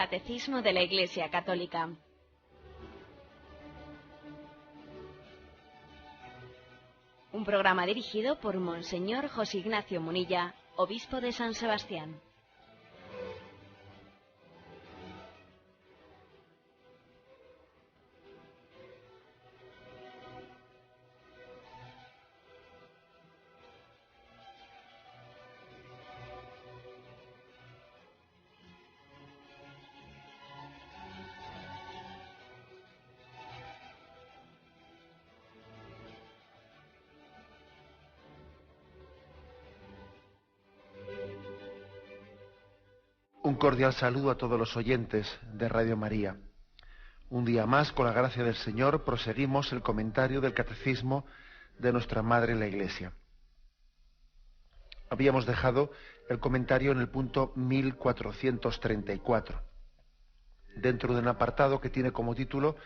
Catecismo de la Iglesia Católica. Un programa dirigido por Monseñor José Ignacio Munilla, obispo de San Sebastián. Un cordial saludo a todos los oyentes de Radio María. Un día más, con la gracia del Señor, proseguimos el comentario del Catecismo de nuestra Madre la Iglesia. Habíamos dejado el comentario en el punto 1434, dentro de un apartado que tiene como título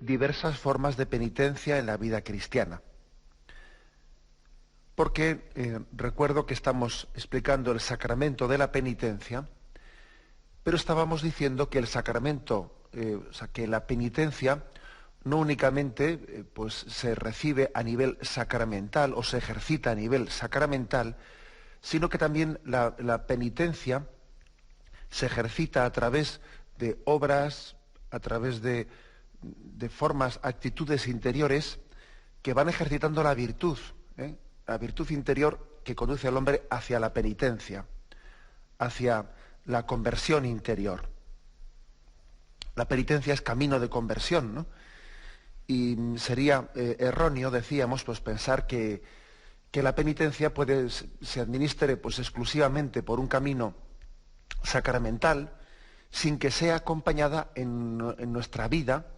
Diversas formas de penitencia en la vida cristiana. Porque recuerdo que estamos explicando el sacramento de la penitencia, pero estábamos diciendo que el sacramento, que la penitencia no únicamente pues se recibe a nivel sacramental o se ejercita a nivel sacramental, sino que también la penitencia se ejercita a través de obras, a través de formas, actitudes interiores que van ejercitando la virtud interior que conduce al hombre hacia la penitencia, hacia la conversión interior. La penitencia es camino de conversión, ¿no? Y sería erróneo, decíamos, pues pensar que la penitencia se administre pues exclusivamente por un camino sacramental, sin que sea acompañada en nuestra vida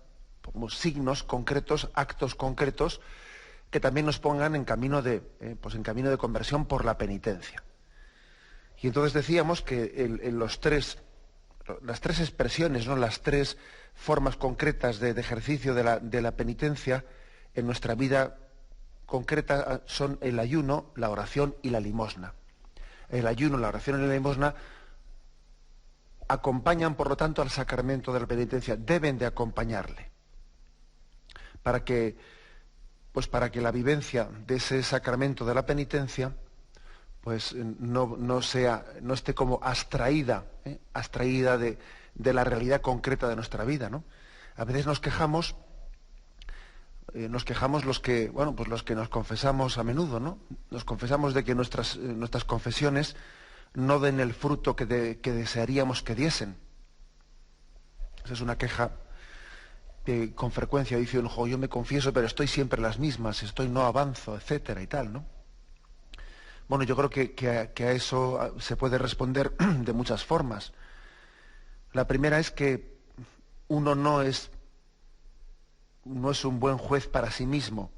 como signos concretos, actos concretos que también nos pongan en camino de conversión por la penitencia. Y entonces decíamos que las tres expresiones, ¿no?, las tres formas concretas de ejercicio de la penitencia en nuestra vida concreta son el ayuno, la oración y la limosna. El ayuno, la oración y la limosna acompañan, por lo tanto, al sacramento de la penitencia, deben de acompañarle, para que la vivencia de ese sacramento de la penitencia pues no esté como abstraída de la realidad concreta de nuestra vida, ¿no? A veces nos quejamos los que nos confesamos a menudo, ¿no? Nos confesamos de que nuestras confesiones no den el fruto que desearíamos que diesen. Esa es una queja que con frecuencia dicen, yo me confieso, pero estoy siempre las mismas, no avanzo, etcétera y tal, ¿no? Bueno, yo creo que a eso se puede responder de muchas formas. La primera es que uno no es un buen juez para sí mismo.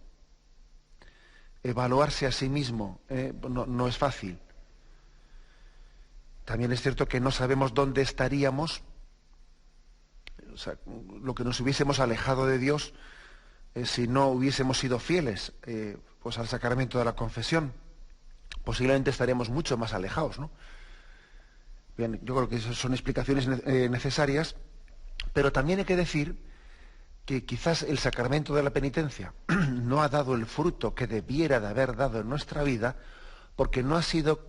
Evaluarse a sí mismo no es fácil. También es cierto que no sabemos dónde estaríamos, lo que nos hubiésemos alejado de Dios si no hubiésemos sido fieles pues al sacramento de la confesión. Posiblemente estaríamos mucho más alejados, ¿no? Bien, yo creo que esas son explicaciones necesarias, pero también hay que decir que quizás el sacramento de la penitencia no ha dado el fruto que debiera de haber dado en nuestra vida, porque no ha sido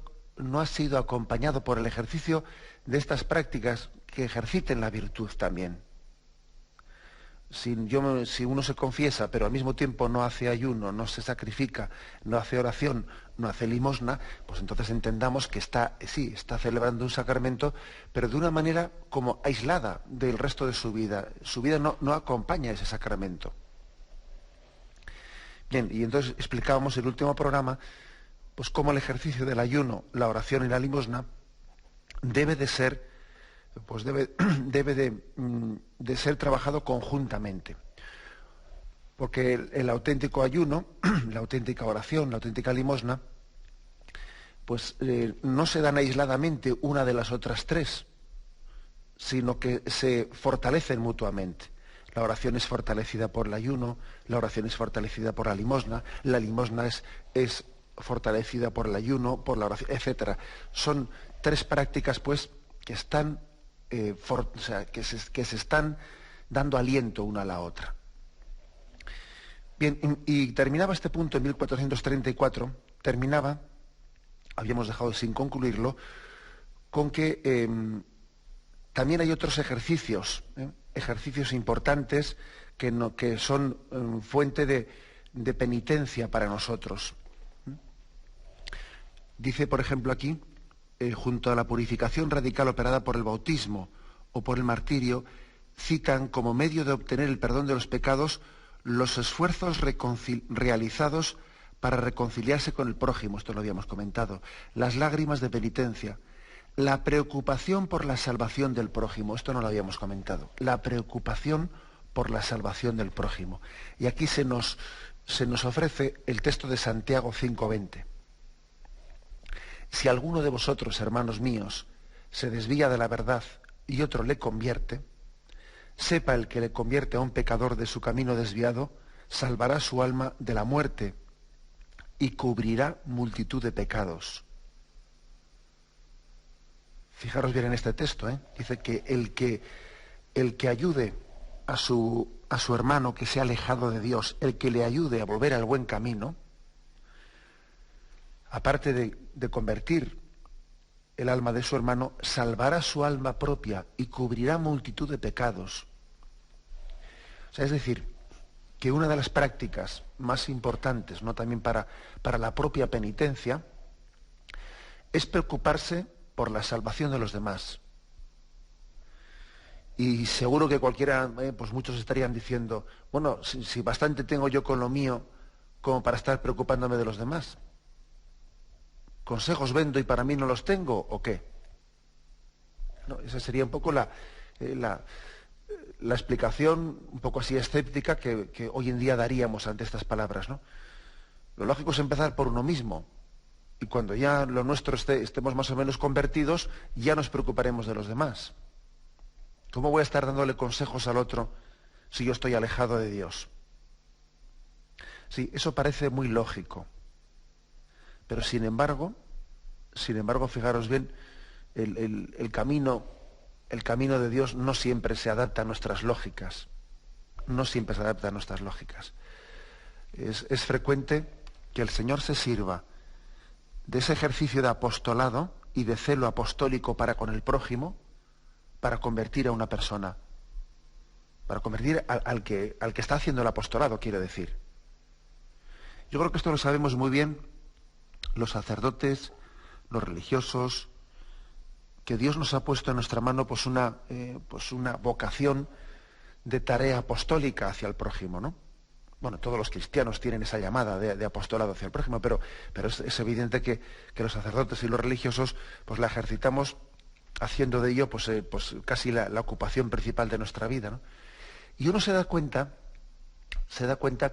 acompañado por el ejercicio de estas prácticas que ejerciten la virtud también. Si uno se confiesa, pero al mismo tiempo no hace ayuno, no se sacrifica, no hace oración, no hace limosna, pues entonces entendamos que está celebrando un sacramento, pero de una manera como aislada del resto de su vida. Su vida no acompaña ese sacramento. Bien, y entonces explicábamos en el último programa, pues cómo el ejercicio del ayuno, la oración y la limosna debe de ser ser trabajado conjuntamente. Porque el auténtico ayuno, la auténtica oración, la auténtica limosna, pues no se dan aisladamente una de las otras tres, sino que se fortalecen mutuamente. La oración es fortalecida por el ayuno, la oración es fortalecida por la limosna es fortalecida por el ayuno, por la oración, etc. Son tres prácticas, pues, que están o sea, que se están dando aliento una a la otra. Bien, y terminaba este punto en 1434, habíamos dejado sin concluirlo, con que también hay otros ejercicios importantes que son fuente de penitencia para nosotros. Dice, por ejemplo, aquí, junto a la purificación radical operada por el bautismo o por el martirio, citan como medio de obtener el perdón de los pecados los esfuerzos realizados para reconciliarse con el prójimo, esto lo habíamos comentado, las lágrimas de penitencia, la preocupación por la salvación del prójimo, esto no lo habíamos comentado, la preocupación por la salvación del prójimo. Y aquí se nos ofrece el texto de Santiago 5:20. Si alguno de vosotros, hermanos míos, se desvía de la verdad y otro le convierte, sepa el que le convierte a un pecador de su camino desviado, salvará su alma de la muerte y cubrirá multitud de pecados. Fijaros bien en este texto, dice que el que ayude a su hermano que se ha alejado de Dios, el que le ayude a volver al buen camino, aparte de convertir el alma de su hermano, salvará su alma propia y cubrirá multitud de pecados. O sea, es decir, que una de las prácticas más importantes, ¿no?, también para la propia penitencia, es preocuparse por la salvación de los demás. Y seguro que cualquiera, pues muchos estarían diciendo, bueno, si bastante tengo yo con lo mío como para estar preocupándome de los demás. ¿Consejos vendo y para mí no los tengo o qué? No, esa sería un poco la explicación un poco así escéptica que hoy en día daríamos ante estas palabras, ¿no? Lo lógico es empezar por uno mismo. Y cuando ya lo nuestro estemos más o menos convertidos, ya nos preocuparemos de los demás. ¿Cómo voy a estar dándole consejos al otro si yo estoy alejado de Dios? Sí, eso parece muy lógico. Pero sin embargo, fijaros bien, el camino de Dios no siempre se adapta a nuestras lógicas. No siempre se adapta a nuestras lógicas. Es frecuente que el Señor se sirva de ese ejercicio de apostolado y de celo apostólico para con el prójimo, para convertir a una persona, para convertir al que está haciendo el apostolado, quiero decir. Yo creo que esto lo sabemos muy bien los sacerdotes, los religiosos, que Dios nos ha puesto en nuestra mano pues una vocación de tarea apostólica hacia el prójimo, ¿no? Bueno, todos los cristianos tienen esa llamada de apostolado hacia el prójimo, pero es evidente que los sacerdotes y los religiosos pues la ejercitamos haciendo de ello pues casi la ocupación principal de nuestra vida, ¿no? Y uno se da cuenta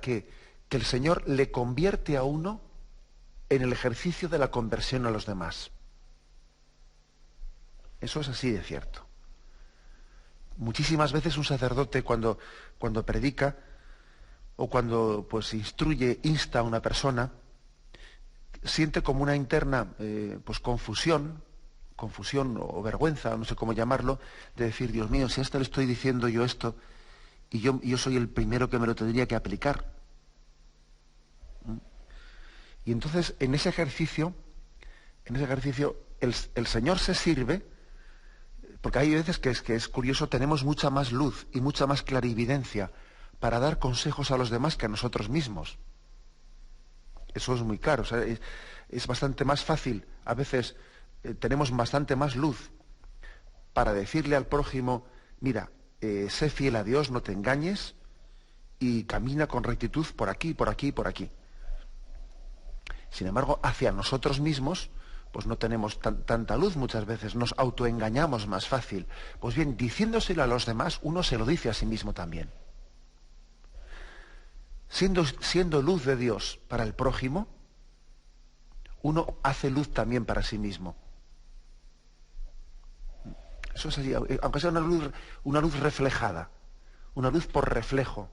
que el Señor le convierte a uno en el ejercicio de la conversión a los demás. Eso es así de cierto. Muchísimas veces un sacerdote cuando predica o cuando pues insta a una persona, siente como una interna confusión o vergüenza, no sé cómo llamarlo, de decir, Dios mío, si a este le estoy diciendo yo esto y yo soy el primero que me lo tendría que aplicar. Y entonces en ese ejercicio el Señor se sirve, porque hay veces que es curioso, tenemos mucha más luz y mucha más clarividencia para dar consejos a los demás que a nosotros mismos. Eso es muy claro. O sea, es bastante más fácil, a veces tenemos bastante más luz para decirle al prójimo, mira, sé fiel a Dios, no te engañes y camina con rectitud por aquí, por aquí, por aquí. Sin embargo, hacia nosotros mismos, pues no tenemos tanta luz muchas veces, nos autoengañamos más fácil. Pues bien, diciéndoselo a los demás, uno se lo dice a sí mismo también. Siendo luz de Dios para el prójimo, uno hace luz también para sí mismo. Eso es así, aunque sea una luz reflejada, una luz por reflejo.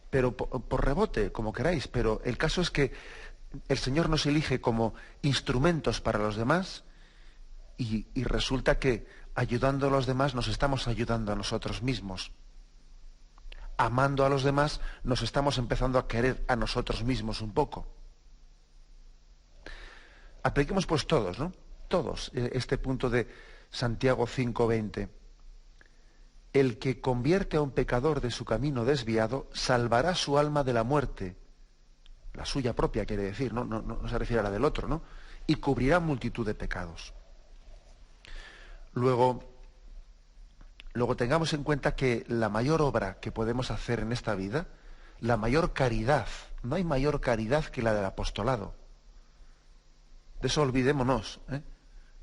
Pero por rebote, como queráis, pero el caso es que el Señor nos elige como instrumentos para los demás y resulta que ayudando a los demás nos estamos ayudando a nosotros mismos. Amando a los demás nos estamos empezando a querer a nosotros mismos un poco. Apliquemos pues todos, ¿no? Todos este punto de Santiago 5:20. El que convierte a un pecador de su camino desviado salvará su alma de la muerte, la suya propia quiere decir, no se refiere a la del otro, ¿no? Y cubrirá multitud de pecados. Luego tengamos en cuenta que la mayor obra que podemos hacer en esta vida, la mayor caridad, no hay mayor caridad que la del apostolado. De eso olvidémonos, ¿eh?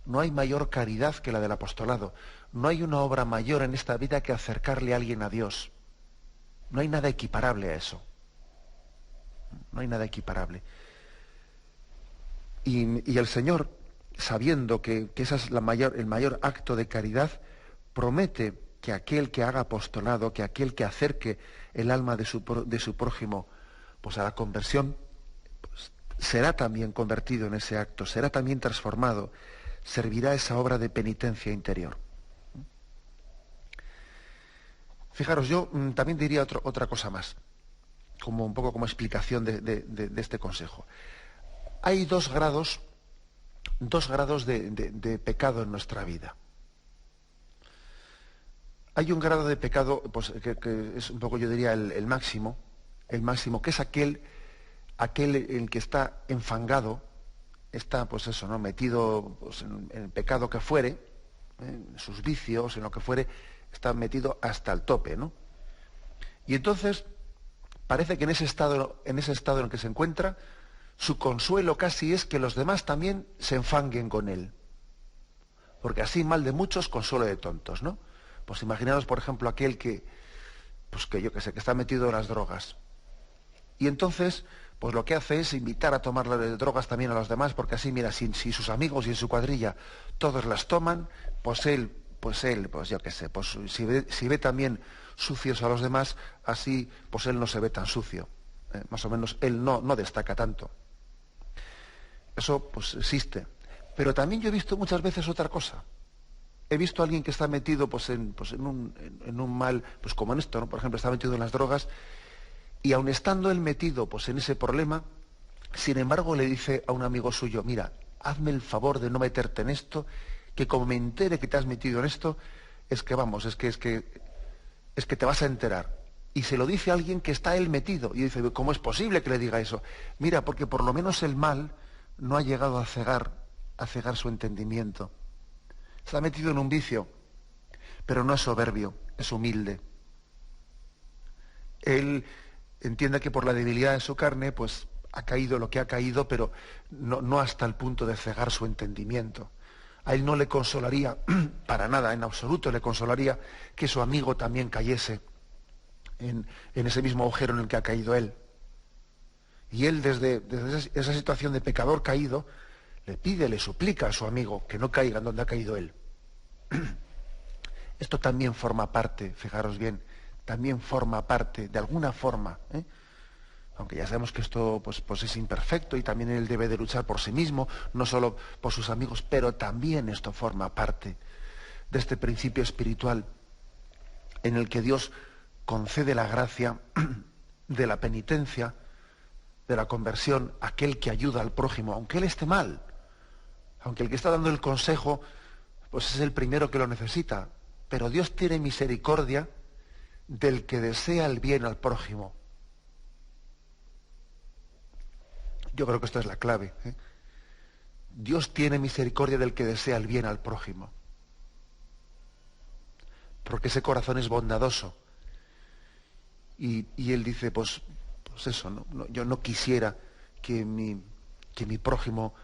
No hay mayor caridad que la del apostolado. No hay una obra mayor en esta vida que acercarle a alguien a Dios. No hay nada equiparable a eso. No hay nada equiparable. Y el Señor, sabiendo que ese es el mayor acto de caridad, promete que aquel que haga apostolado, que aquel que acerque el alma de su prójimo pues a la conversión, pues, será también convertido en ese acto, será también transformado, servirá esa obra de penitencia interior. Fijaros, yo también diría otra cosa más, como un poco como explicación de este consejo. Hay dos grados de pecado en nuestra vida. Hay un grado de pecado pues, que es un poco, yo diría, el máximo, que es aquel en que está enfangado, está, pues eso, ¿no? Metido pues, en el pecado que fuere, en sus vicios, en lo que fuere, está metido hasta el tope, ¿no? Y entonces parece que en ese estado en el que se encuentra, su consuelo casi es que los demás también se enfanguen con él. Porque así mal de muchos, consuelo de tontos, ¿no? Pues imaginaos, por ejemplo, aquel que yo qué sé, que está metido en las drogas. Y entonces, pues lo que hace es invitar a tomar las drogas también a los demás, porque así, mira, si sus amigos y en su cuadrilla todos las toman, pues él, pues yo qué sé, pues si ve también sucios a los demás, así, pues él no se ve tan sucio. Más o menos, él no destaca tanto. Eso, pues, existe. Pero también yo he visto muchas veces otra cosa. He visto a alguien que está metido pues, en un mal, pues como en esto, ¿no? Por ejemplo, está metido en las drogas, y aun estando él metido pues, en ese problema, sin embargo le dice a un amigo suyo, mira, hazme el favor de no meterte en esto, que como me entere que te has metido en esto, es que te vas a enterar. Y se lo dice a alguien que está él metido, y dice, ¿cómo es posible que le diga eso? Mira, porque por lo menos el mal no ha llegado a cegar su entendimiento. Está metido en un vicio, pero no es soberbio, es humilde. Él entiende que por la debilidad de su carne, pues ha caído lo que ha caído, pero no hasta el punto de cegar su entendimiento. A él no le consolaría, para nada, en absoluto le consolaría que su amigo también cayese en ese mismo agujero en el que ha caído él. Y él desde esa situación de pecador caído, le suplica a su amigo que no caiga en donde ha caído él. Esto también forma parte, fijaros bien, también forma parte, de alguna forma, aunque ya sabemos que esto pues es imperfecto y también él debe de luchar por sí mismo, no solo por sus amigos, pero también esto forma parte de este principio espiritual en el que Dios concede la gracia de la penitencia, de la conversión, a aquel que ayuda al prójimo, aunque él esté mal, aunque el que está dando el consejo pues es el primero que lo necesita, pero Dios tiene misericordia del que desea el bien al prójimo. Yo creo que esta es la clave. Dios tiene misericordia del que desea el bien al prójimo. Porque ese corazón es bondadoso. Y él dice, pues eso, yo no quisiera que mi prójimo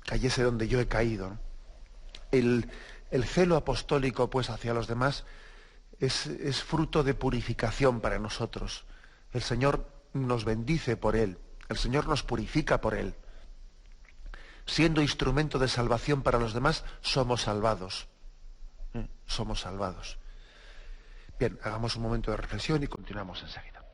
cayese donde yo he caído, ¿no? El celo apostólico, pues, hacia los demás es fruto de purificación para nosotros. El Señor nos bendice por él. El Señor nos purifica por él. Siendo instrumento de salvación para los demás, somos salvados. Somos salvados. Bien, hagamos un momento de reflexión y continuamos enseguida.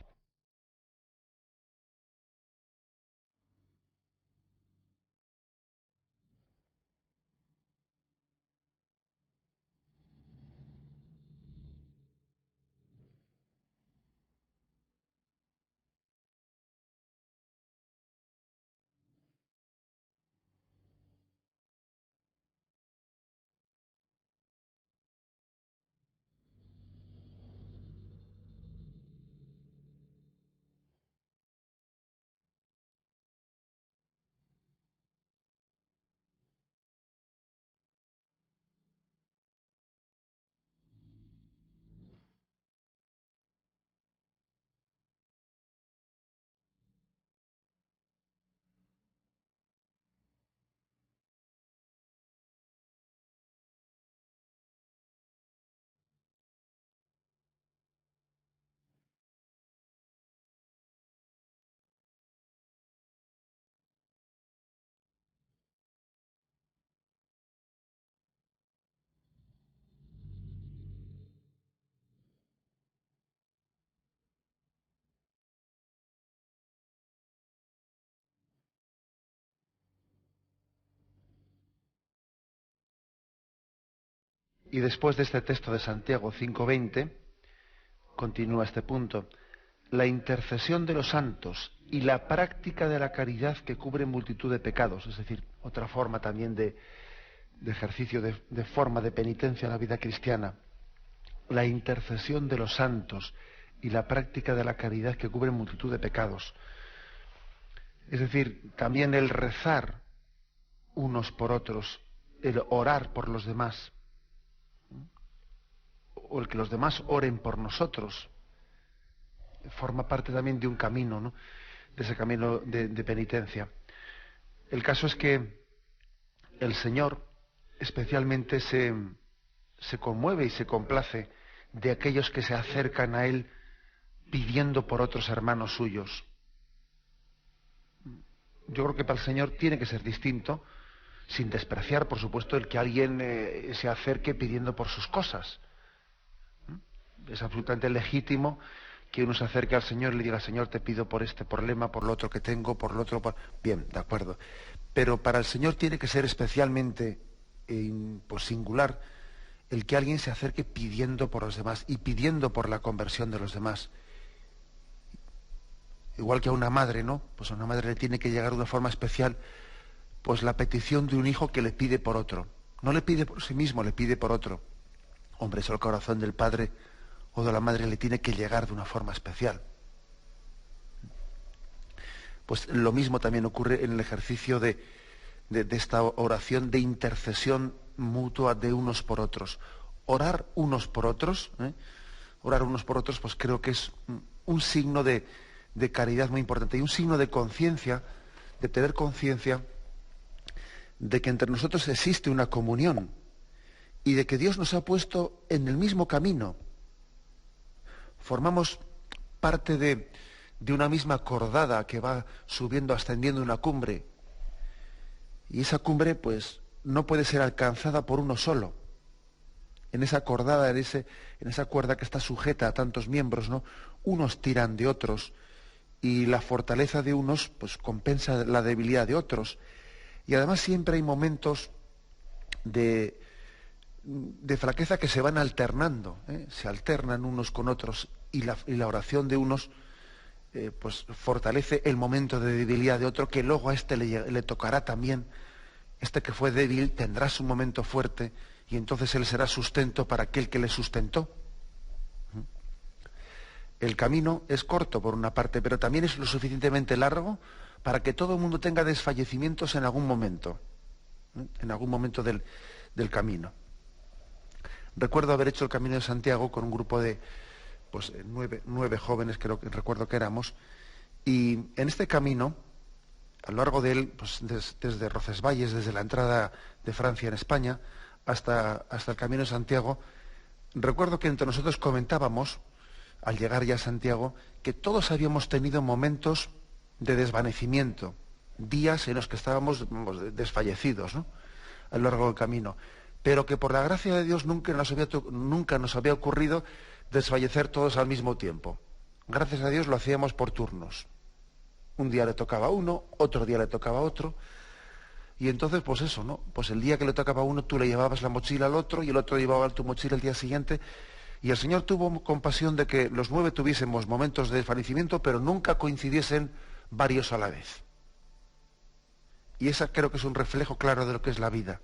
Y después de este texto de Santiago 5:20, continúa este punto: la intercesión de los santos y la práctica de la caridad que cubre multitud de pecados, es decir, otra forma también de ejercicio, de forma de penitencia en la vida cristiana. La intercesión de los santos y la práctica de la caridad que cubre multitud de pecados. Es decir, también el rezar unos por otros, el orar por los demás, o el que los demás oren por nosotros, forma parte también de un camino, ¿no?, de ese camino de penitencia. El caso es que el Señor especialmente se conmueve y se complace de aquellos que se acercan a Él pidiendo por otros hermanos suyos. Yo creo que para el Señor tiene que ser distinto, sin despreciar, por supuesto, el que alguien se acerque pidiendo por sus cosas. Es absolutamente legítimo que uno se acerque al Señor y le diga: Señor, te pido por este problema, por lo otro que tengo, por lo otro... Bien, de acuerdo. Pero para el Señor tiene que ser especialmente pues singular el que alguien se acerque pidiendo por los demás y pidiendo por la conversión de los demás. Igual que a una madre, ¿no? Pues a una madre le tiene que llegar de una forma especial pues la petición de un hijo que le pide por otro. No le pide por sí mismo, le pide por otro. Hombre, eso el corazón del padre o de la madre le tiene que llegar de una forma especial. Pues lo mismo también ocurre en el ejercicio de esta oración de intercesión mutua de unos por otros. Orar unos por otros, orar unos por otros, pues creo que es un signo de caridad muy importante y un signo de conciencia, de tener conciencia de que entre nosotros existe una comunión y de que Dios nos ha puesto en el mismo camino. Formamos parte de una misma cordada que va subiendo, ascendiendo una cumbre. Y esa cumbre, pues, no puede ser alcanzada por uno solo. En esa cordada, en esa cuerda que está sujeta a tantos miembros, ¿no?, unos tiran de otros y la fortaleza de unos, pues, compensa la debilidad de otros. Y además siempre hay momentos de flaqueza que se van alternando, se alternan unos con otros y la oración de unos pues fortalece el momento de debilidad de otro, que luego a este le tocará también. Este que fue débil tendrá su momento fuerte y entonces él será sustento para aquel que le sustentó. El camino es corto por una parte, pero también es lo suficientemente largo para que todo el mundo tenga desfallecimientos en algún momento del camino. Recuerdo haber hecho el Camino de Santiago con un grupo de pues 9 jóvenes, recuerdo que éramos, y en este camino, a lo largo de él, pues desde Roncesvalles, desde la entrada de Francia en España, hasta el Camino de Santiago, recuerdo que entre nosotros comentábamos, al llegar ya a Santiago, que todos habíamos tenido momentos de desvanecimiento, días en los que estábamos desfallecidos, ¿no?, a lo largo del camino, pero que por la gracia de Dios nunca nos había ocurrido desfallecer todos al mismo tiempo. Gracias a Dios lo hacíamos por turnos. Un día le tocaba a uno, otro día le tocaba a otro, y entonces pues eso, ¿no? Pues el día que le tocaba a uno tú le llevabas la mochila al otro y el otro llevaba tu mochila el día siguiente, y el Señor tuvo compasión de que los 9 tuviésemos momentos de desvanecimiento, pero nunca coincidiesen varios a la vez. Y esa creo que es un reflejo claro de lo que es la vida.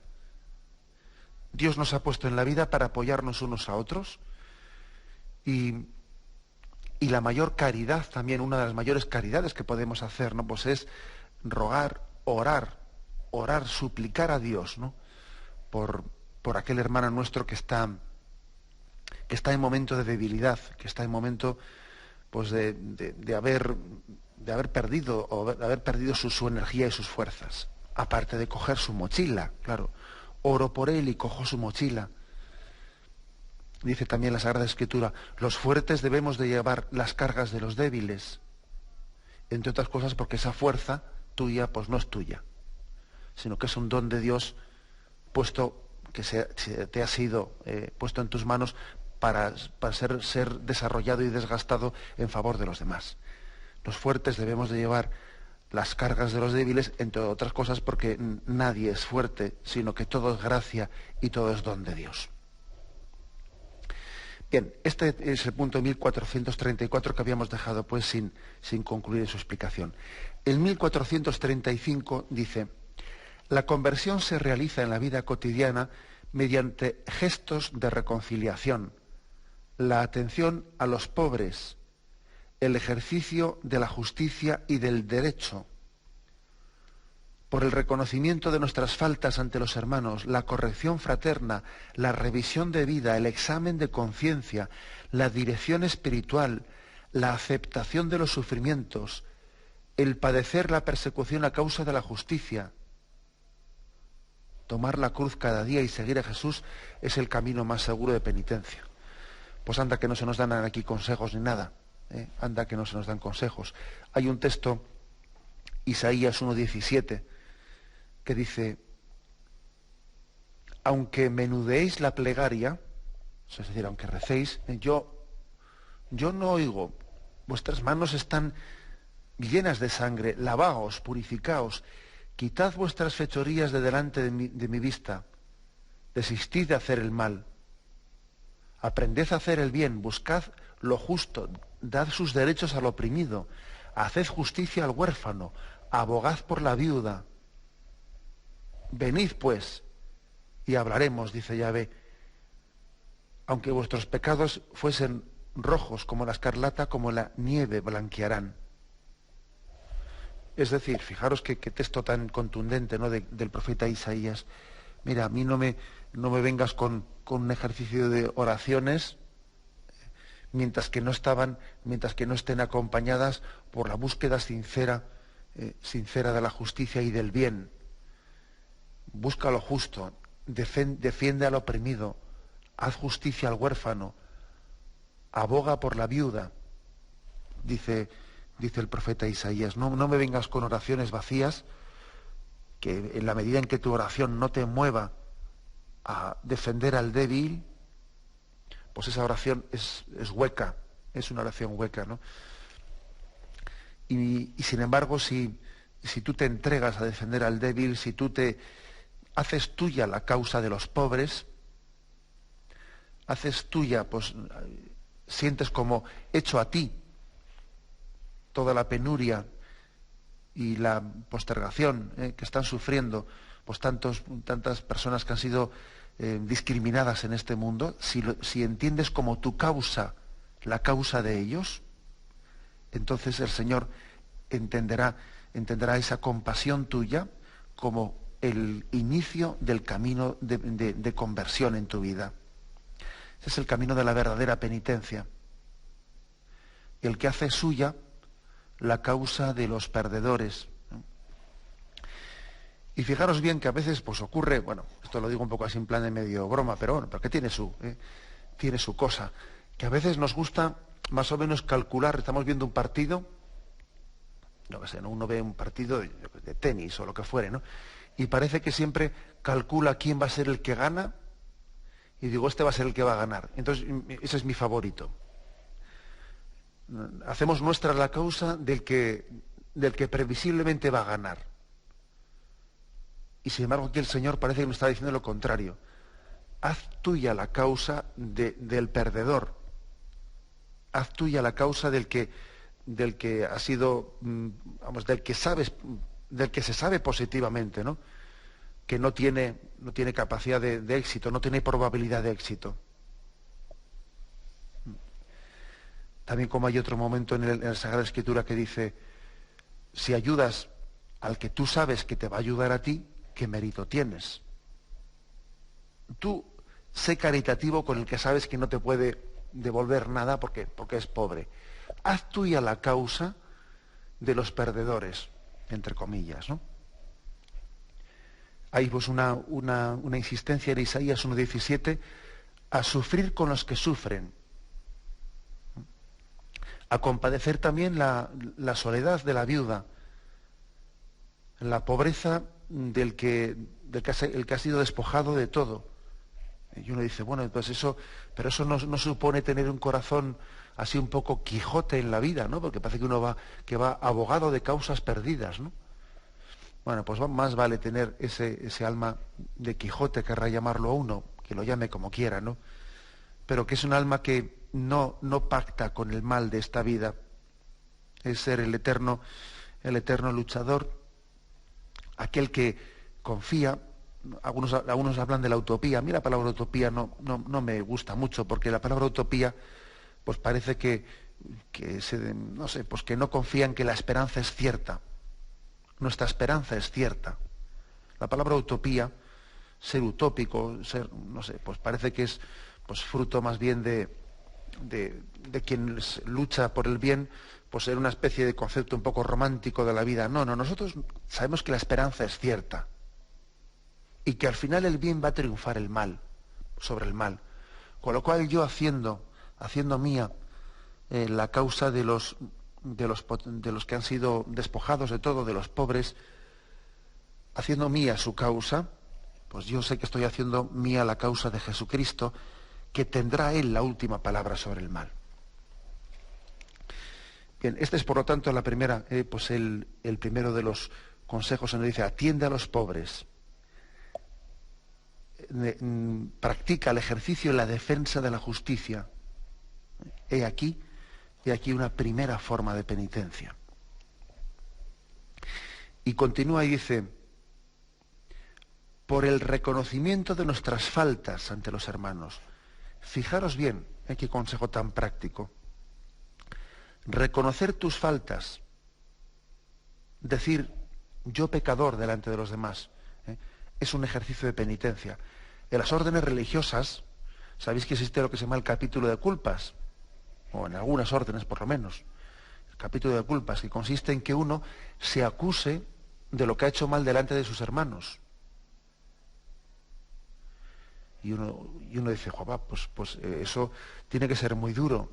Dios nos ha puesto en la vida para apoyarnos unos a otros, y la mayor caridad también, una de las mayores caridades que podemos hacer, ¿no?, pues es rogar, orar, suplicar a Dios, ¿no?, por aquel hermano nuestro que está en momento de debilidad, que está en momento pues de haber perdido su energía y sus fuerzas. Aparte de coger su mochila, claro, oro por él y cojo su mochila. Dice también la Sagrada Escritura: los fuertes debemos de llevar las cargas de los débiles, entre otras cosas porque esa fuerza tuya pues no es tuya, sino que es un don de Dios puesto, que te ha sido puesto en tus manos para ser desarrollado y desgastado en favor de los demás. Los fuertes debemos de llevar las cargas de los débiles, entre otras cosas porque nadie es fuerte, sino que todo es gracia y todo es don de Dios. Bien, este es el punto 1434 que habíamos dejado pues sin concluir su explicación. El 1435 dice: la conversión se realiza en la vida cotidiana mediante gestos de reconciliación, la atención a los pobres, el ejercicio de la justicia y del derecho, por el reconocimiento de nuestras faltas ante los hermanos, la corrección fraterna, la revisión de vida, el examen de conciencia, la dirección espiritual, la aceptación de los sufrimientos, el padecer la persecución a causa de la justicia. Tomar la cruz cada día y seguir a Jesús es el camino más seguro de penitencia. Pues anda que no se nos dan aquí consejos ni nada, anda que no se nos dan consejos. Hay un texto, Isaías 1:17, que dice: aunque menudeéis la plegaria, es decir, aunque recéis, yo no oigo, vuestras manos están llenas de sangre, lavaos, purificaos, quitad vuestras fechorías de delante de mi vista, desistid de hacer el mal, aprended a hacer el bien, buscad lo justo, dad sus derechos al oprimido, haced justicia al huérfano, abogad por la viuda. Venid pues y hablaremos, dice Yahvé. Aunque vuestros pecados fuesen rojos como la escarlata, como la nieve blanquearán. Es decir, fijaros qué texto tan contundente, ¿no?, del profeta Isaías. Mira, a mí no me vengas con un ejercicio de oraciones mientras que no estén acompañadas por la búsqueda sincera de la justicia y del bien. Busca lo justo, defiende al oprimido, haz justicia al huérfano, aboga por la viuda, dice el profeta Isaías. No me vengas con oraciones vacías, que en la medida en que tu oración no te mueva a defender al débil, pues esa oración es hueca, es una oración hueca, ¿no? Y sin embargo, si tú te entregas a defender al débil, si tú te haces tuya la causa de los pobres, haces tuya, pues sientes como hecho a ti toda la penuria y la postergación que están sufriendo pues tantas personas que han sido discriminadas en este mundo, si entiendes como tu causa la causa de ellos, entonces el Señor entenderá esa compasión tuya como el inicio del camino de conversión en tu vida. Ese es el camino de la verdadera penitencia. El que hace suya la causa de los perdedores. Y fijaros bien que a veces pues ocurre, bueno, esto lo digo un poco así en plan de medio broma, pero bueno, porque tiene su cosa, que a veces nos gusta más o menos calcular. Estamos viendo un partido, no que sé, ¿no? Uno ve un partido de tenis o lo que fuere, ¿no? Y parece que siempre calcula quién va a ser el que gana, y digo, este va a ser el que va a ganar. Entonces, ese es mi favorito. Hacemos nuestra la causa del que previsiblemente va a ganar. Y sin embargo aquí el Señor parece que nos está diciendo lo contrario. Haz tuya la causa del perdedor. Haz tuya la causa del que ha sido, del que se sabe positivamente, ¿no?, que no tiene capacidad de éxito, no tiene probabilidad de éxito. También como hay otro momento en la Sagrada Escritura que dice: si ayudas al que tú sabes que te va a ayudar a ti, ¿qué mérito tienes? Tú sé caritativo con el que sabes que no te puede devolver nada porque es pobre. Haz tuya la causa de los perdedores, entre comillas, ¿no? Hay pues una insistencia en Isaías 1:17 a sufrir con los que sufren, a compadecer también la soledad de la viuda, la pobreza el que ha sido despojado de todo. Y uno dice, bueno, pues pero eso no supone tener un corazón así un poco Quijote en la vida, ¿no? Porque parece que uno va abogado de causas perdidas, ¿no? Bueno, pues más vale tener ese alma de Quijote, querrá llamarlo a uno, que lo llame como quiera, ¿no? pero que es un alma que no pacta con el mal de esta vida. Es ser el eterno luchador, aquel que confía. Algunos hablan de la utopía. A mí la palabra utopía no me gusta mucho, porque la palabra utopía pues parece no sé, pues que no confía en que la esperanza es cierta. Nuestra esperanza es cierta. La palabra utopía, ser utópico, no sé, pues parece que es pues fruto más bien de quien lucha por el bien, pues ser una especie de concepto un poco romántico de la vida. No, nosotros sabemos que la esperanza es cierta y que al final el bien va a triunfar sobre el mal. Con lo cual yo haciendo mía la causa de los que han sido despojados de todo, de los pobres, haciendo mía su causa, pues yo sé que estoy haciendo mía la causa de Jesucristo, que tendrá Él la última palabra sobre el mal. Bien, este es por lo tanto la primera, pues el primero de los consejos, donde dice: atiende a los pobres, practica el ejercicio y la defensa de la justicia. He aquí una primera forma de penitencia. Y continúa y dice: por el reconocimiento de nuestras faltas ante los hermanos. Fijaros bien, qué consejo tan práctico. Reconocer tus faltas, decir yo pecador delante de los demás, es un ejercicio de penitencia. En las órdenes religiosas, sabéis que existe lo que se llama el capítulo de culpas, o en algunas órdenes por lo menos, el capítulo de culpas, que consiste en que uno se acuse de lo que ha hecho mal delante de sus hermanos. Y uno dice: "Joder, pues eso tiene que ser muy duro,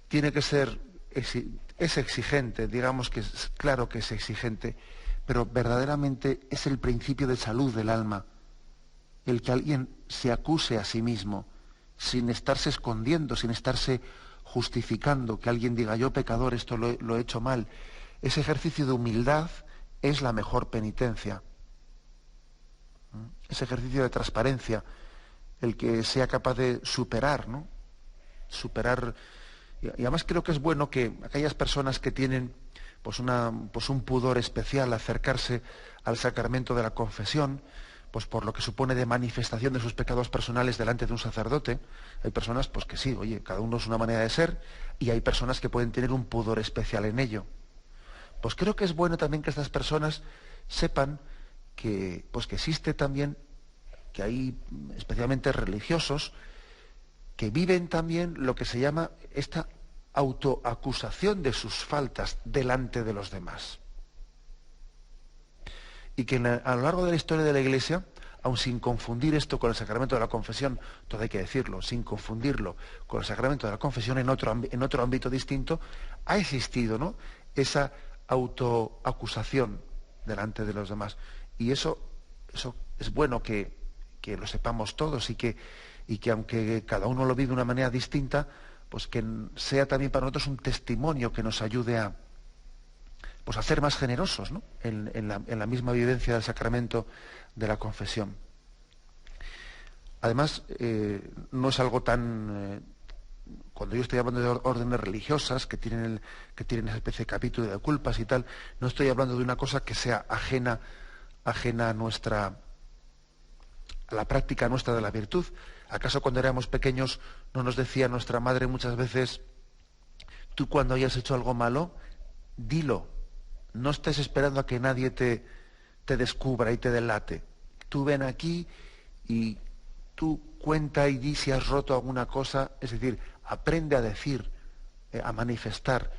tiene que ser, es exigente", digamos que es claro que es exigente, pero verdaderamente es el principio de salud del alma, el que alguien se acuse a sí mismo, sin estarse escondiendo, sin estarse justificando, que alguien diga yo pecador, esto lo he hecho mal. Ese ejercicio de humildad es la mejor penitencia. Ese ejercicio de transparencia, el que sea capaz de superar, ¿no? Superar. Y además creo que es bueno que aquellas personas que tienen pues un pudor especial al acercarse al sacramento de la confesión, pues por lo que supone de manifestación de sus pecados personales delante de un sacerdote, hay personas pues que sí, oye, cada uno es una manera de ser, y hay personas que pueden tener un pudor especial en ello. Pues creo que es bueno también que estas personas sepan que existe también, que hay especialmente religiosos que viven también lo que se llama esta autoacusación de sus faltas delante de los demás. Y que a lo largo de la historia de la Iglesia, aun sin confundir esto con el sacramento de la confesión, todo hay que decirlo, sin confundirlo con el sacramento de la confesión en otro ámbito distinto, ha existido, ¿no?, esa autoacusación delante de los demás. Y eso es bueno que lo sepamos todos y que aunque cada uno lo vive de una manera distinta, pues que sea también para nosotros un testimonio que nos ayude a ser más generosos, ¿no?, en la misma vivencia del sacramento de la confesión. Además, no es algo tan... cuando yo estoy hablando de órdenes religiosas que tienen esa especie de capítulo de culpas y tal, no estoy hablando de una cosa que sea ajena a la práctica nuestra de la virtud. ¿Acaso cuando éramos pequeños no nos decía nuestra madre muchas veces: tú cuando hayas hecho algo malo, dilo, no estés esperando a que nadie te descubra y te delate? Tú ven aquí y tú cuenta y di si has roto alguna cosa, es decir, aprende a decir, a manifestar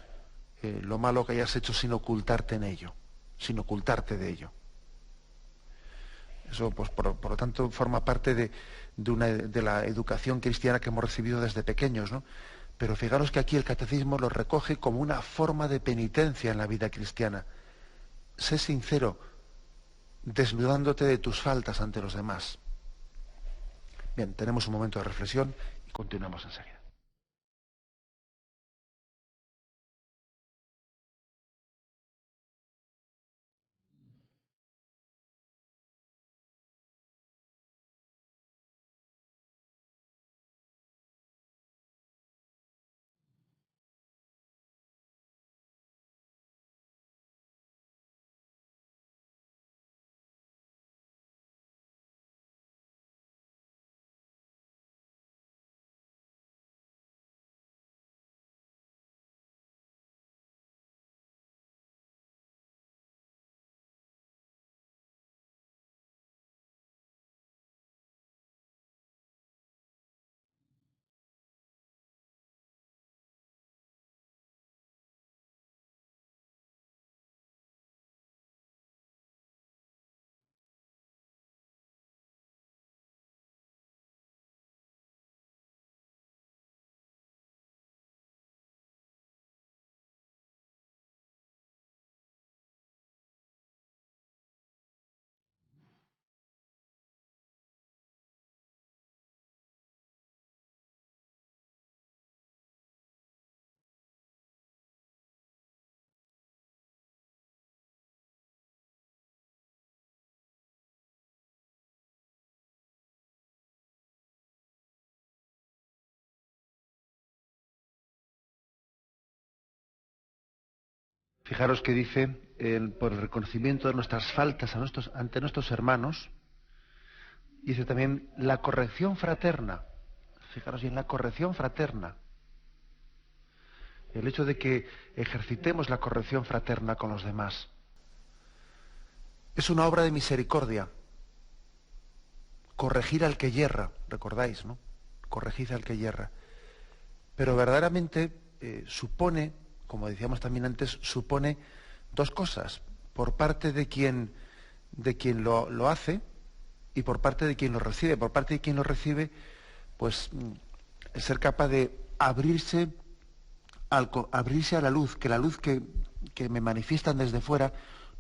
lo malo que hayas hecho sin ocultarte en ello, sin ocultarte de ello. Eso, pues, por lo tanto, forma parte de la educación cristiana que hemos recibido desde pequeños, ¿no? Pero fijaros que aquí el catecismo lo recoge como una forma de penitencia en la vida cristiana. Sé sincero, desnudándote de tus faltas ante los demás. Bien, tenemos un momento de reflexión y continuamos enseguida. Fijaros que dice, por el reconocimiento de nuestras faltas ante nuestros hermanos, dice también la corrección fraterna. Fijaros bien, la corrección fraterna. El hecho de que ejercitemos la corrección fraterna con los demás. Es una obra de misericordia. Corregir al que yerra, recordáis, ¿no? Corregid al que yerra. Pero verdaderamente supone, como decíamos también antes, supone dos cosas. Por parte de quien lo hace y por parte de quien lo recibe. Por parte de quien lo recibe, pues ser capaz de abrirse a la luz, que la luz que me manifiestan desde fuera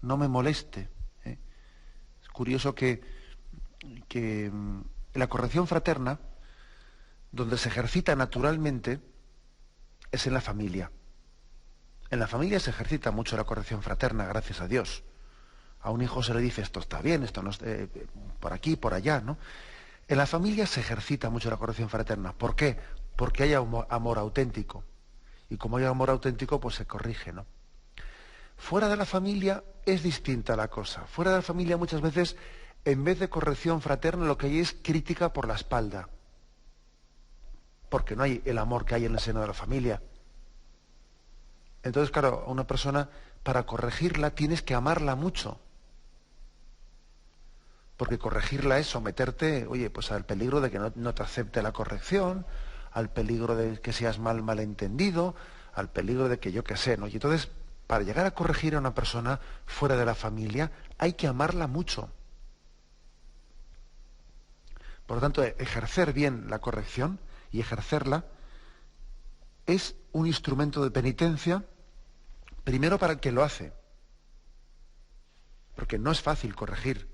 no me moleste. Es curioso que la corrección fraterna, donde se ejercita naturalmente, es en la familia. En la familia se ejercita mucho la corrección fraterna, gracias a Dios. A un hijo se le dice, esto está bien, esto no está, por aquí, por allá, ¿no? En la familia se ejercita mucho la corrección fraterna. ¿Por qué? Porque hay amor auténtico. Y como hay amor auténtico, pues se corrige, ¿no? Fuera de la familia es distinta la cosa. Fuera de la familia muchas veces, en vez de corrección fraterna, lo que hay es crítica por la espalda. Porque no hay el amor que hay en el seno de la familia. Entonces, claro, a una persona, para corregirla, tienes que amarla mucho. Porque corregirla es someterte, oye, pues al peligro de que no te acepte la corrección, al peligro de que seas malentendido, al peligro de que yo qué sé, ¿no? Y entonces, para llegar a corregir a una persona fuera de la familia, hay que amarla mucho. Por lo tanto, ejercer bien la corrección y ejercerla es un instrumento de penitencia, primero para el que lo hace, porque no es fácil corregir,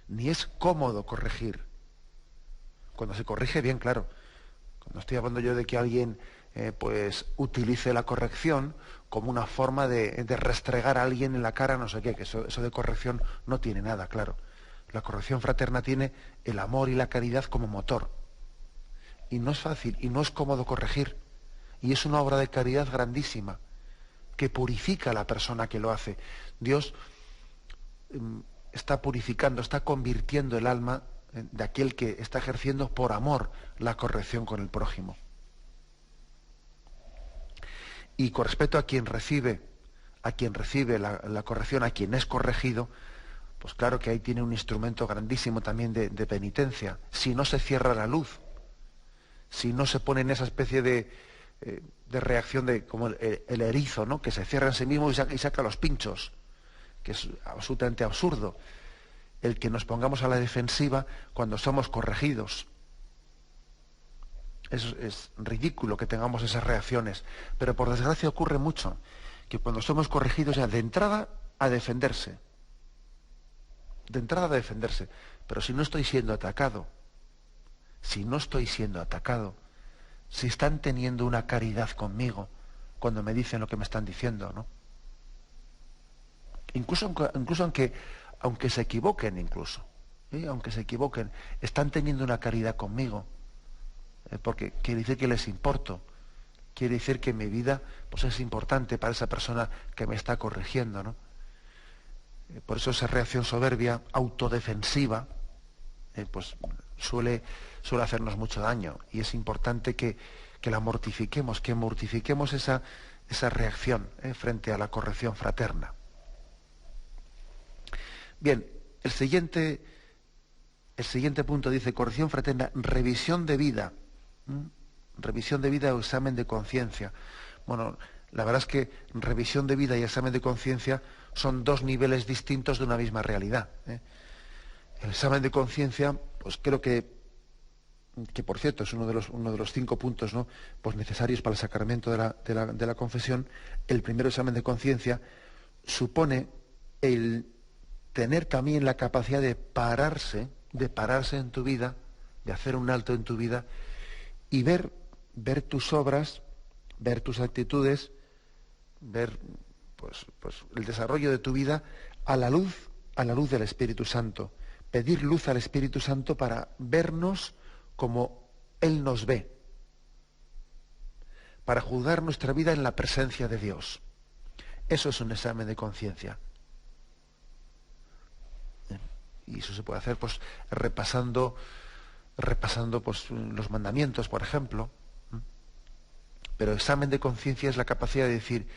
ni es cómodo corregir. Cuando se corrige bien, claro. Cuando estoy hablando yo de que alguien pues utilice la corrección como una forma de restregar a alguien en la cara, no sé qué, que eso de corrección no tiene nada, claro. La corrección fraterna tiene el amor y la caridad como motor. Y no es fácil, y no es cómodo corregir. Y es una obra de caridad grandísima, que purifica a la persona que lo hace. Dios está purificando, está convirtiendo el alma de aquel que está ejerciendo por amor la corrección con el prójimo. Y con respecto a quien recibe la corrección, a quien es corregido, pues claro que ahí tiene un instrumento grandísimo también de penitencia. Si no se cierra la luz, si no se pone en esa especie de reacción de como el erizo, ¿no? Que se cierra en sí mismo y saca los pinchos, que es absolutamente absurdo el que nos pongamos a la defensiva cuando somos corregidos. Es ridículo que tengamos esas reacciones, pero por desgracia ocurre mucho, que cuando somos corregidos ya de entrada a defenderse. De entrada a defenderse. Pero si no estoy siendo atacado, si están teniendo una caridad conmigo cuando me dicen lo que me están diciendo, ¿no? Incluso aunque se equivoquen, aunque se equivoquen, están teniendo una caridad conmigo, porque quiere decir que les importo, quiere decir que mi vida pues es importante para esa persona que me está corrigiendo, ¿no? Por eso esa reacción soberbia, autodefensiva, pues suele hacernos mucho daño, y es importante que la mortifiquemos, esa reacción frente a la corrección fraterna. Bien, el siguiente punto dice, corrección fraterna, revisión de vida. Revisión de vida o examen de conciencia. Bueno, la verdad es que revisión de vida y examen de conciencia son dos niveles distintos de una misma realidad. El examen de conciencia, pues creo que por cierto es uno de los 5 puntos, ¿no?, pues necesarios para el sacramento de la confesión. El primer examen de conciencia supone el tener también la capacidad de pararse en tu vida, de hacer un alto en tu vida y ver tus obras, ver tus actitudes, ver pues el desarrollo de tu vida a la luz del Espíritu Santo. Pedir luz al Espíritu Santo para vernos como Él nos ve, para juzgar nuestra vida en la presencia de Dios. Eso es un examen de conciencia. Y eso se puede hacer pues repasando pues los mandamientos, por ejemplo. Pero examen de conciencia es la capacidad de decir,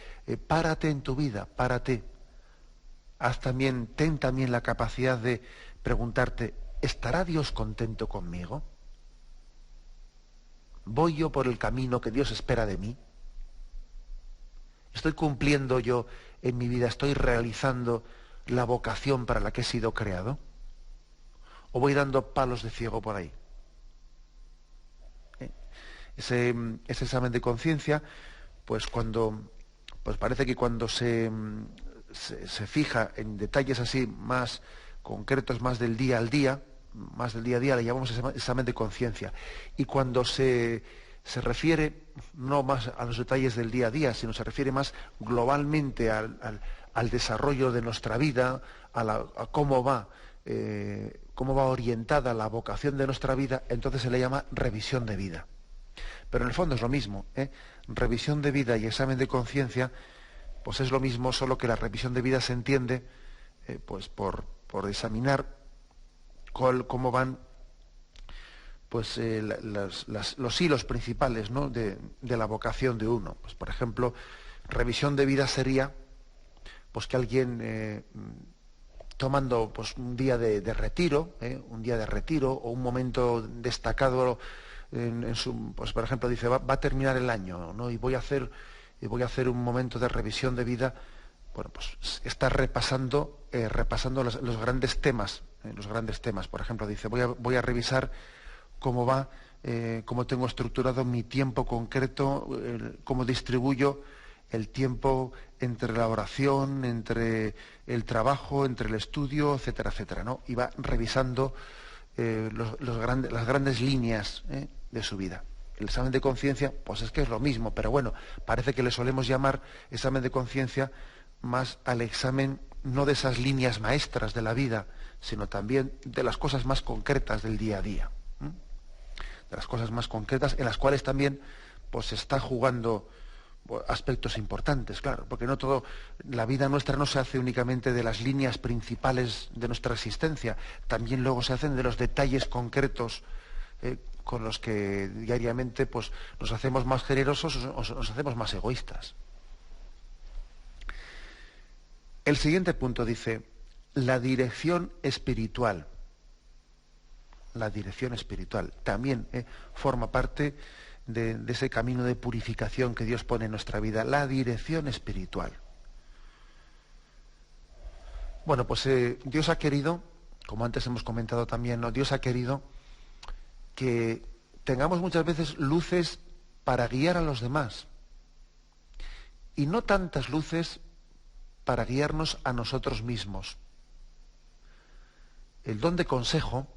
párate en tu vida, párate. Ten también la capacidad de preguntarte, ¿estará Dios contento conmigo? ¿Voy yo por el camino que Dios espera de mí? ¿Estoy cumpliendo yo en mi vida, estoy realizando la vocación para la que he sido creado? ¿O voy dando palos de ciego por ahí? Ese examen de conciencia, pues parece que cuando se fija en detalles así más concretos, más del día al día, más del día a día, le llamamos examen de conciencia. Y cuando se refiere no más a los detalles del día a día, sino se refiere más globalmente al desarrollo de nuestra vida, a cómo va orientada la vocación de nuestra vida, entonces se le llama revisión de vida. Pero en el fondo es lo mismo, revisión de vida y examen de conciencia, pues es lo mismo, solo que la revisión de vida se entiende pues por examinar cómo van pues los hilos principales, ¿no?, de la vocación de uno. Pues por ejemplo, revisión de vida sería pues que alguien tomando pues un día de retiro o un momento destacado en su, pues por ejemplo dice va a terminar el año, ¿no?, y voy a hacer un momento de revisión de vida. Bueno, pues está repasando los grandes temas, Por ejemplo, dice voy a revisar cómo tengo estructurado mi tiempo concreto, cómo distribuyo el tiempo entre la oración, entre el trabajo, entre el estudio, etcétera, etcétera, ¿no? Y va revisando las grandes líneas de su vida. El examen de conciencia, pues es que es lo mismo, pero bueno, parece que le solemos llamar examen de conciencia más al examen no de esas líneas maestras de la vida, sino también de las cosas más concretas del día a día. De las cosas más concretas en las cuales también pues se está jugando aspectos importantes, claro, porque no todo, la vida nuestra no se hace únicamente de las líneas principales de nuestra existencia, también luego se hacen de los detalles concretos con los que diariamente pues nos hacemos más generosos o nos hacemos más egoístas. El siguiente punto dice, la dirección espiritual. La dirección espiritual también forma parte de ese camino de purificación que Dios pone en nuestra vida, la dirección espiritual. Bueno, pues Dios ha querido, como antes hemos comentado también, ¿no?, Dios ha querido que tengamos muchas veces luces para guiar a los demás y no tantas luces para guiarnos a nosotros mismos. El don de consejo,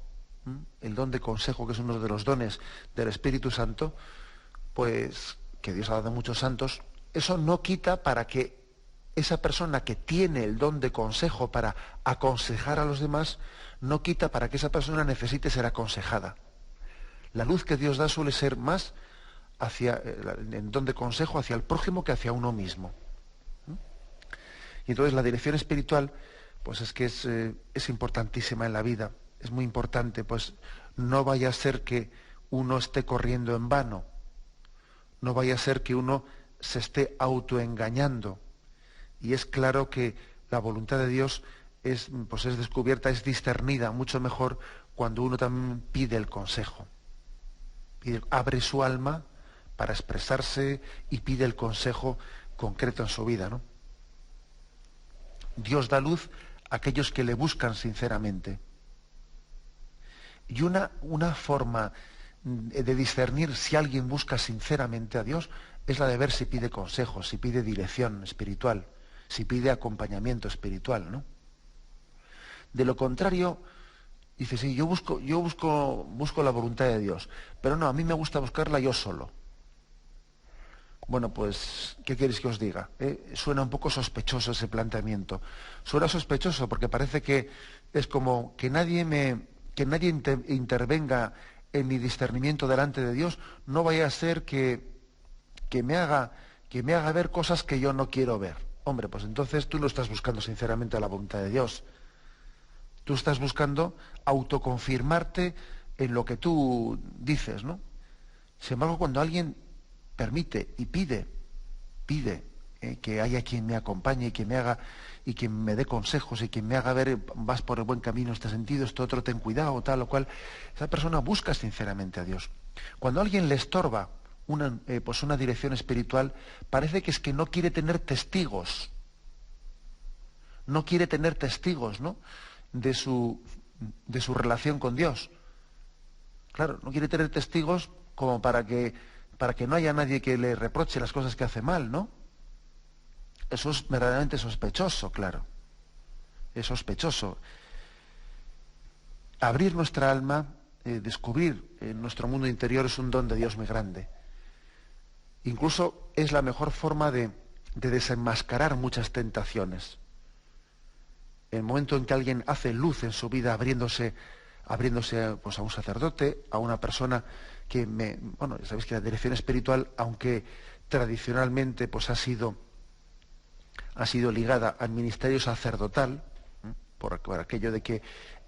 que es uno de los dones del Espíritu Santo, pues que Dios ha dado a muchos santos, eso no quita para que esa persona que tiene el don de consejo para aconsejar a los demás, no quita para que esa persona necesite ser aconsejada. La luz que Dios da suele ser más hacia el don de consejo hacia el prójimo que hacia uno mismo. Y entonces la dirección espiritual, pues es que es importantísima en la vida, es muy importante, pues no vaya a ser que uno esté corriendo en vano, no vaya a ser que uno se esté autoengañando. Y es claro que la voluntad de Dios es descubierta, es discernida mucho mejor cuando uno también pide el consejo. Abre su alma para expresarse y pide el consejo concreto en su vida, ¿no? Dios da luz a aquellos que le buscan sinceramente. Y una forma de discernir si alguien busca sinceramente a Dios es la de ver si pide consejo, si pide dirección espiritual, si pide acompañamiento espiritual, ¿no? De lo contrario, dice, sí, yo busco la voluntad de Dios, pero no, a mí me gusta buscarla yo solo. Bueno, pues, ¿qué queréis que os diga? Suena un poco sospechoso ese planteamiento. Suena sospechoso porque parece que es como que nadie intervenga en mi discernimiento delante de Dios, no vaya a ser que me haga ver cosas que yo no quiero ver. hombre, pues entonces tú no estás buscando sinceramente la voluntad de Dios. Tú estás buscando autoconfirmarte en lo que tú dices, ¿no? Sin embargo, cuando alguien permite y pide que haya quien me acompañe y quien me haga y quien me dé consejos y quien me haga ver, vas por el buen camino en este sentido, esto otro, ten cuidado, tal o cual, esa persona busca sinceramente a Dios. Cuando a alguien le estorba una dirección espiritual, parece que es que no quiere tener testigos. No quiere tener testigos, ¿no?, de su relación con Dios. Claro, no quiere tener testigos como para que no haya nadie que le reproche las cosas que hace mal, ¿no? Eso es verdaderamente sospechoso, claro. Es sospechoso. Abrir nuestra alma, descubrir nuestro mundo interior es un don de Dios muy grande. Incluso es la mejor forma de desenmascarar muchas tentaciones. El momento en que alguien hace luz en su vida, abriéndose pues, a un sacerdote, a una persona que ya sabéis que la dirección espiritual, aunque tradicionalmente pues ha sido ligada al ministerio sacerdotal, por aquello de que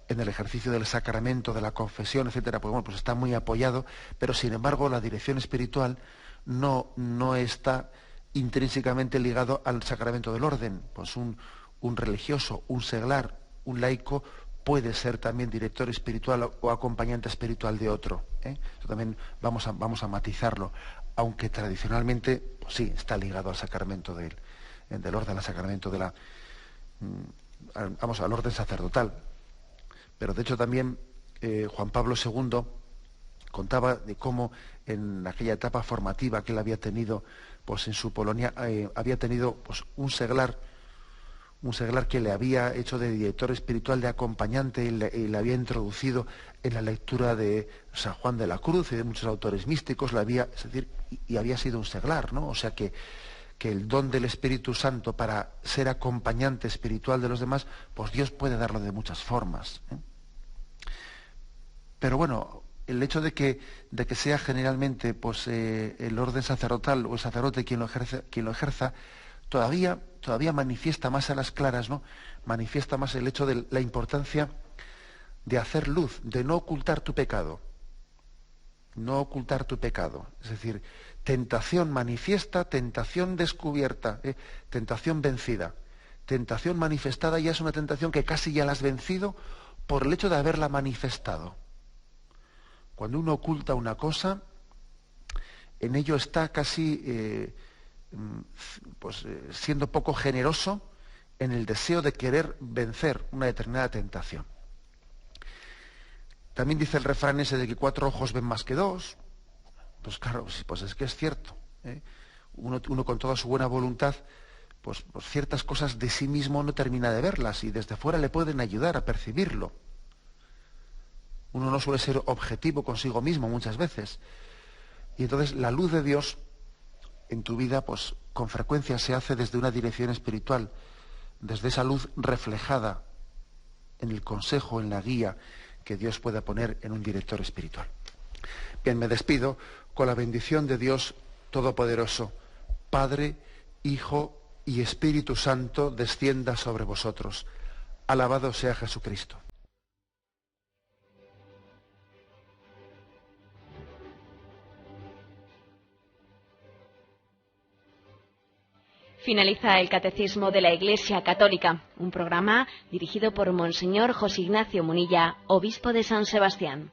en el ejercicio del sacramento, de la confesión, etcétera, pues está muy apoyado, pero sin embargo la dirección espiritual no está intrínsecamente ligado al sacramento del orden. Pues un religioso, un seglar, un laico puede ser también director espiritual o acompañante espiritual de otro. Eso también vamos a matizarlo, aunque tradicionalmente pues sí está ligado al sacramento del orden, al sacramento al orden sacerdotal. Pero de hecho también Juan Pablo II contaba de cómo en aquella etapa formativa que él había tenido pues en su Polonia, había tenido pues un seglar que le había hecho de director espiritual, de acompañante, y le había introducido en la lectura de San Juan de la Cruz y de muchos autores místicos, y había sido un seglar, ¿no? O sea que el don del Espíritu Santo para ser acompañante espiritual de los demás, pues Dios puede darlo de muchas formas. Pero bueno, el hecho de que sea generalmente pues el orden sacerdotal o el sacerdote quien lo ejerza, todavía manifiesta más a las claras, ¿no? Manifiesta más el hecho de la importancia de hacer luz, de no ocultar tu pecado. No ocultar tu pecado. Es decir, tentación manifiesta, tentación descubierta, tentación vencida. Tentación manifestada ya es una tentación que casi ya la has vencido por el hecho de haberla manifestado. Cuando uno oculta una cosa, en ello está casi siendo poco generoso en el deseo de querer vencer una determinada tentación. También dice el refrán ese de que 4 ojos ven más que 2. Pues claro, pues es que es cierto. Uno con toda su buena voluntad, pues ciertas cosas de sí mismo no termina de verlas y desde fuera le pueden ayudar a percibirlo. Uno no suele ser objetivo consigo mismo muchas veces. Y entonces la luz de Dios en tu vida, pues con frecuencia se hace desde una dirección espiritual, desde esa luz reflejada en el consejo, en la guía que Dios pueda poner en un director espiritual. Bien, me despido con la bendición de Dios Todopoderoso, Padre, Hijo y Espíritu Santo, descienda sobre vosotros. Alabado sea Jesucristo. Finaliza el Catecismo de la Iglesia Católica, un programa dirigido por Monseñor José Ignacio Munilla, obispo de San Sebastián.